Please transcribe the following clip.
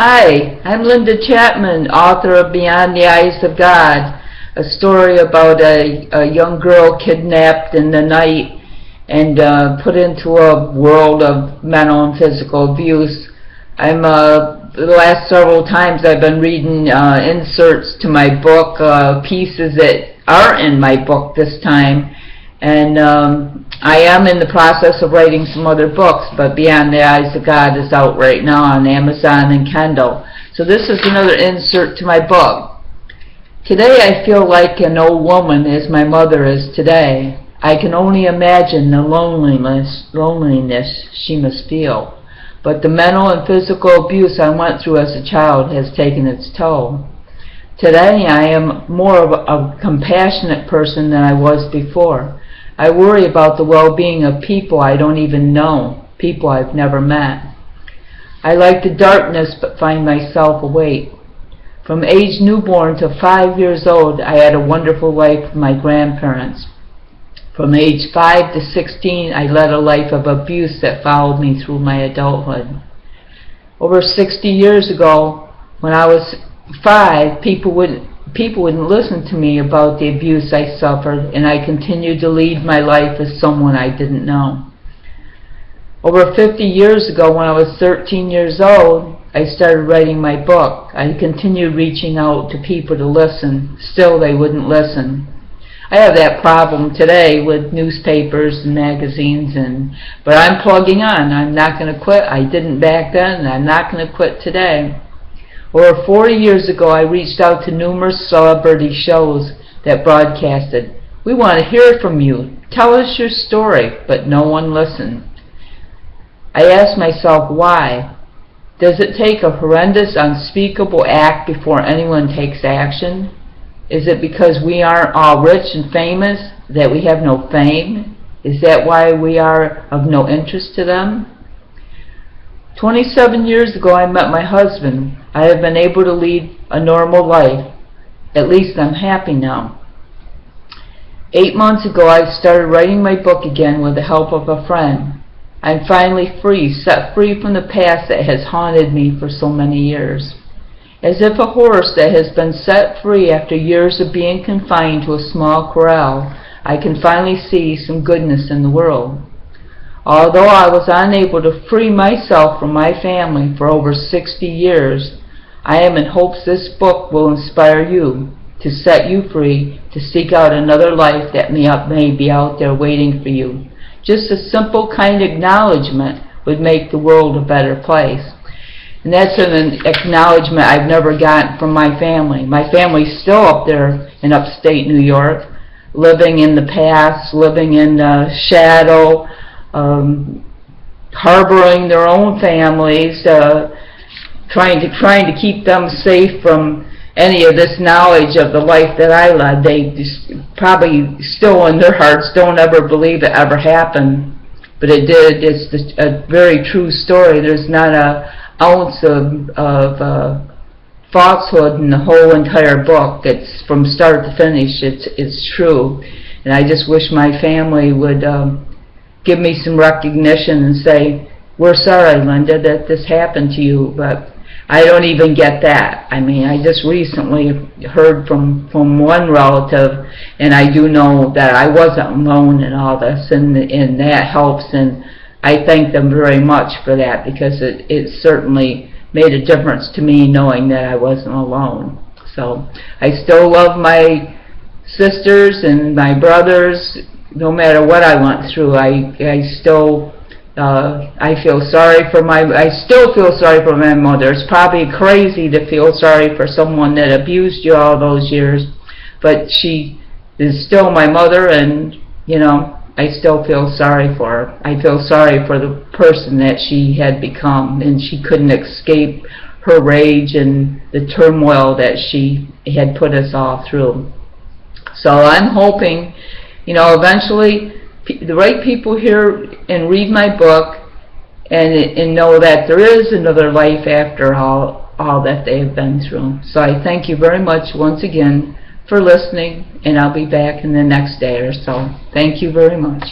Hi, I'm Linda Chapman, author of Beyond the Eyes of God, a story about a young girl kidnapped in the night and put into a world of mental and physical abuse. The last several times I've been reading inserts to my book, pieces that are in my book this time, and I am in the process of writing some other books, but Beyond the Eyes of God is out right now on Amazon and Kindle. So this is another insert to my book. Today I feel like an old woman as my mother is today. I can only imagine the loneliness she must feel. But the mental and physical abuse I went through as a child has taken its toll. Today I am more of a compassionate person than I was before. I worry about the well-being of people I don't even know, people I've never met. I like the darkness but find myself awake. From age newborn to 5 years old, I had a wonderful life with my grandparents. From age 5 to 16, I led a life of abuse that followed me through my adulthood. Over 60 years ago, when I was 5, people wouldn't listen to me about the abuse I suffered, and I continued to lead my life as someone I didn't know. Over 50 years ago, when I was 13 years old, I started writing my book. I continued reaching out to people to listen. Still, they wouldn't listen. I have that problem today with newspapers and magazines, but I'm plugging on. I'm not going to quit. I didn't back then, and I'm not going to quit today. Over 40 years ago, I reached out to numerous celebrity shows that broadcasted. We want to hear from you. Tell us your story, but no one listened. I asked myself, why? Does it take a horrendous, unspeakable act before anyone takes action? Is it because we aren't all rich and famous that we have no fame? Is that why we are of no interest to them? 27 years ago, I met my husband. I have been able to lead a normal life. At least I'm happy now. 8 months ago, I started writing my book again with the help of a friend. I'm finally free, set free from the past that has haunted me for so many years. As if a horse that has been set free after years of being confined to a small corral, I can finally see some goodness in the world. Although I was unable to free myself from my family for over 60 years, I am in hopes this book will inspire you to set you free, to seek out another life that may be out there waiting for you. Just a simple, kind acknowledgement would make the world a better place. And that's an acknowledgement I've never gotten from my family. My family's still up there in upstate New York, living in the past, living in shadow, harboring their own families, trying to keep them safe from any of this knowledge of the life that I led. They just probably still in their hearts don't ever believe it ever happened, but it did. It's a very true story. There's not an ounce of falsehood in the whole entire book. It's from start to finish. It's true, and I just wish my family would give me some recognition and say, we're sorry, Linda, that this happened to you, but I don't even get that. I mean, I just recently heard from one relative, and I do know that I wasn't alone in all this, and that helps, and I thank them very much for that, because it certainly made a difference to me knowing that I wasn't alone. So I still love my sisters and my brothers. No matter what I went through, I still feel sorry for I still feel sorry for my mother. It's probably crazy to feel sorry for someone that abused you all those years, but she is still my mother, and I still feel sorry for her. I feel sorry for the person that she had become, and she couldn't escape her rage and the turmoil that she had put us all through. So I'm hoping eventually the right people hear and read my book and know that there is another life after all that they have been through. So I thank you very much once again for listening, and I'll be back in the next day or so. Thank you very much.